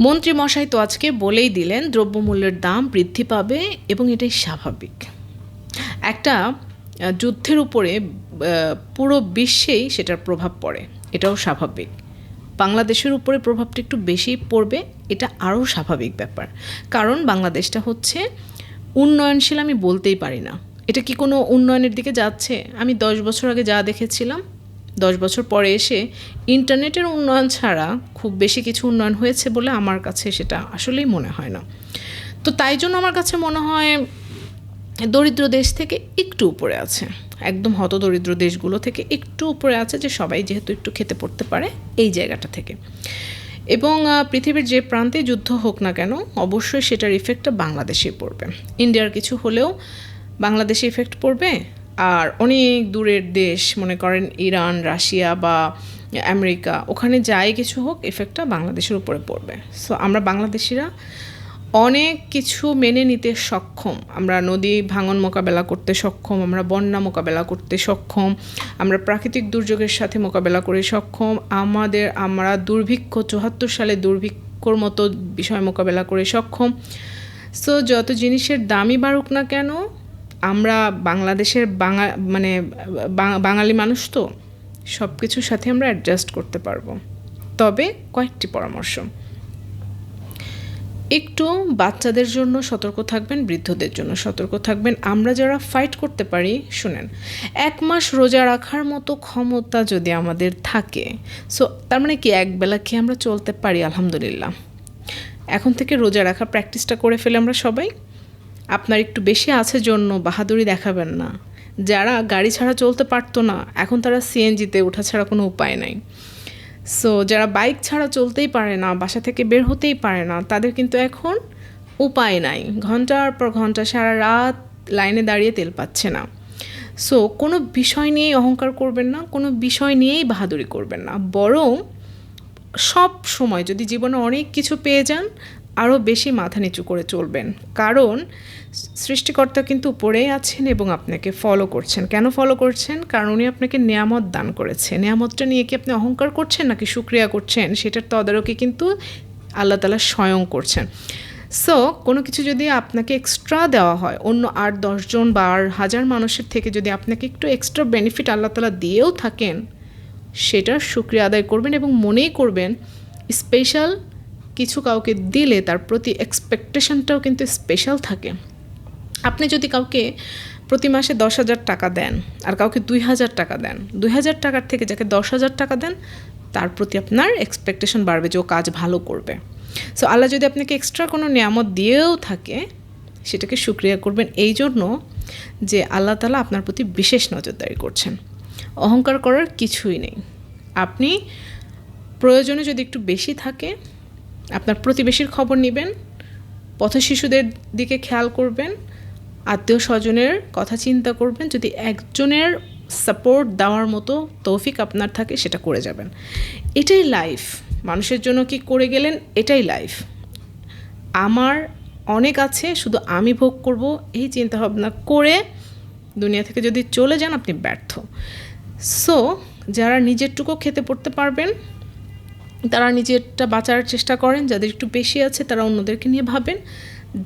মন্ত্রী মশাই তো আজকে বলেই দিলেন দ্রব্যমূল্যের দাম বৃদ্ধি পাবে এবং এটাই স্বাভাবিক। একটা যুদ্ধের উপরে পুরো বিশ্বেই সেটার প্রভাব পড়ে, এটাও স্বাভাবিক। বাংলাদেশের উপরে প্রভাবটা একটু বেশি পড়বে, এটা আরও স্বাভাবিক ব্যাপার। কারণ বাংলাদেশটা হচ্ছে উন্নয়নশীল, আমি বলতেই পারি না এটা কি কোনো উন্নয়নের দিকে যাচ্ছে। আমি 10 বছর আগে যা দেখেছিলাম, 10 বছর পরে এসে ইন্টারনেটের উন্নয়ন ছাড়া খুব বেশি কিছু উন্নয়ন হয়েছে বলে আমার কাছে সেটা আসলেই মনে হয় না। তো তাই জন্য আমার কাছে মনে হয় দরিদ্র দেশ থেকে একটু উপরে আছে, একদম হতদরিদ্র দেশগুলো থেকে একটু উপরে আছে, যে সবাই যেহেতু একটু খেতে পড়তে পারে এই জায়গাটা থেকে। এবং পৃথিবীর যে প্রান্তে যুদ্ধ হোক না কেন, অবশ্যই সেটার ইফেক্টটা বাংলাদেশে পড়বে। ইন্ডিয়ার কিছু হলেও বাংলাদেশে ইফেক্ট পড়বে। আর অনেক দূরের দেশ, মনে করেন ইরান, রাশিয়া বা আমেরিকা, ওখানে যাই কিছু হোক ইফেক্টটা বাংলাদেশের উপরে পড়বে। সো আমরা বাংলাদেশিরা অনেক কিছু মেনে নিতে সক্ষম। আমরা নদী ভাঙন মোকাবেলা করতে সক্ষম, আমরা বন্যা মোকাবেলা করতে সক্ষম, আমরা প্রাকৃতিক দুর্যোগের সাথে মোকাবেলা করে সক্ষম, আমরা দুর্ভিক্ষ 74 সালে দুর্ভিক্ষর মতো বিষয় মোকাবেলা করে সক্ষম। সো যত জিনিসের দামই বাড়ুক না কেন, আমরা বাংলাদেশের বাঙালি মানুষ তো সব কিছুর সাথে আমরা অ্যাডজাস্ট করতে পারবো। তবে কয়েকটি পরামর্শ: একটু বাচ্চাদের জন্য সতর্ক থাকবেন, বৃদ্ধদের জন্য সতর্ক থাকবেন। আমরা যারা ফাইট করতে পারি, শুনেন, 1 মাস রোজা রাখার মতো ক্ষমতা যদি আমাদের থাকে, সো তার মানে কি একবেলা খেয়ে আমরা চলতে পারি, আলহামদুলিল্লাহ। এখন থেকে রোজা রাখা প্র্যাকটিসটা করে ফেলে আমরা সবাই। আপনার একটু বেশি আছে জন্য বাহাদুরি দেখাবেন না। যারা গাড়ি ছাড়া চলতে পারতো না, এখন তারা সিএনজিতে ওঠা ছাড়া কোনো উপায় নাই। সো যারা বাইক ছাড়া চলতেই পারে না, বাসা থেকে বের হতেই পারে না, তাদের কিন্তু এখন উপায় নাই। ঘন্টার পর ঘন্টা সারা রাত লাইনে দাঁড়িয়ে তেল পাচ্ছে না। সো কোনো বিষয় নিয়েই অহংকার করবেন না, কোনো বিষয় নিয়েই বাহাদুরি করবেন না। বরং সব সময় যদি জীবনে অনেক কিছু পেয়ে যান, আরও বেশি মাথা নিচু করে চলবেন। কারণ সৃষ্টিকর্তা কিন্তু উপরেই আছেন এবং আপনাকে ফলো করছেন। কেন ফলো করছেন? কারণ উনি আপনাকে নেয়ামত দান করেছে। নেয়ামতটা নিয়ে কি আপনি অহংকার করছেন নাকি শুকরিয়া করছেন, সেটার তদারকি কিন্তু আল্লাহ তাআলা স্বয়ং করছেন। সো কোনো কিছু যদি আপনাকে এক্সট্রা দেওয়া হয়, অন্য 8-10 জন বা 1000 মানুষের থেকে যদি আপনাকে একটু এক্সট্রা বেনিফিট আল্লাহ তাআলা দিয়েও থাকেন, সেটার শুকরিয়া আদায় করবেন এবং মনেই করবেন স্পেশাল কিছু কাউকে দিলে তার প্রতি এক্সপেকটেশনটাও কিন্তু স্পেশাল থাকে। আপনি যদি কাউকে প্রতি মাসে 10,000 টাকা দেন আর কাউকে 2,000 টাকা দেন, 2,000 টাকার থেকে যাকে 10,000 টাকা দেন, তার প্রতি আপনার এক্সপেকটেশন বাড়বে যে ও কাজ ভালো করবে। সো আল্লাহ যদি আপনাকে এক্সট্রা কোনো নিয়ামত দিয়েও থাকে, সেটাকে শুকরিয়া করবেন এই জন্য যে আল্লাহ তাআলা আপনার প্রতি বিশেষ নজরদারি করছেন। অহংকার করার কিছুই নেই। আপনি প্রয়োজনে যদি একটু বেশি থাকে, আপনার প্রতিবেশীর খবর নেবেন, পথশিশুদের দিকে খেয়াল করবেন, আত্মীয় স্বজনের কথা চিন্তা করবেন। যদি একজনের সাপোর্ট দেওয়ার মতো তৌফিক আপনার থাকে, সেটা করে যাবেন। এটাই লাইফ। মানুষের জন্য কি করে গেলেন, এটাই লাইফ। আমার অনেক আছে, শুধু আমি ভোগ করব, এই চিন্তাভাবনা করে দুনিয়া থেকে যদি চলে যান, আপনি ব্যর্থ। সো যারা নিজেরটুকু খেতে পড়তে পারবেন, তারা নিজেরটা বাঁচার চেষ্টা করেন। যাদের একটু বেশি আছে, তারা অন্যদেরকে নিয়ে ভাবেন।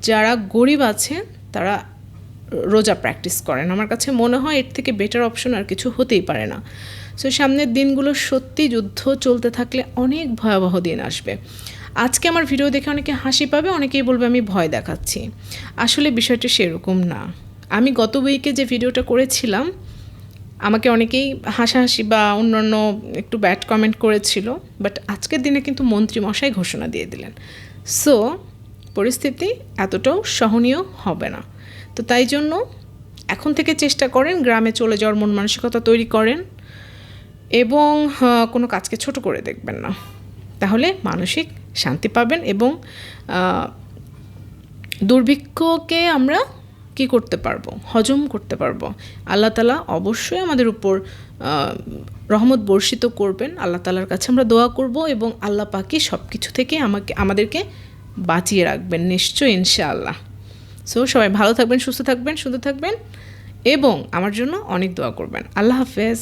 যারা গরিব আছে, তারা রোজা প্র্যাকটিস করেন। আমার কাছে মনে হয় এর থেকে বেটার অপশন আর কিছু হতেই পারে না। সো সামনের দিনগুলো সত্যি যুদ্ধ চলতে থাকলে অনেক ভয়াবহ দিন আসবে। আজকে আমার ভিডিও দেখে অনেকে হাসি পাবে, অনেকেই বলবে আমি ভয় দেখাচ্ছি। আসলে বিষয়টা সেরকম না। আমি গত উইকে যে ভিডিওটা করেছিলাম, আমাকে অনেকেই হাসাহাসি বা অন্যান্য একটু ব্যাড কমেন্ট করেছিল, বাট আজকের দিনে কিন্তু মন্ত্রী মশাই ঘোষণা দিয়ে দিলেন। সো পরিস্থিতি এতটাও সহনীয় হবে না। তো তাই জন্য এখন থেকে চেষ্টা করেন গ্রামে চলে যাওয়ার মন মানসিকতা তৈরি করেন এবং কোনো কাজকে ছোট করে দেখবেন না। তাহলে মানসিক শান্তি পাবেন এবং দুর্ভিক্ষকে আমরা কি করতে পারবো, হজম করতে পারবো। আল্লাহ তাআলা অবশ্যই আমাদের উপর রহমত বর্ষিত করবেন। আল্লাহ তাআলার কাছে আমরা দোয়া করব এবং আল্লাহ পাকই সব কিছু থেকে আমাদেরকে বাঁচিয়ে রাখবেন নিশ্চয়ই, ইনশাআল্লাহ। সো সবাই ভালো থাকবেন, সুস্থ থাকবেন, সুন্দর থাকবেন এবং আমার জন্য অনেক দোয়া করবেন। আল্লাহ হাফেজ।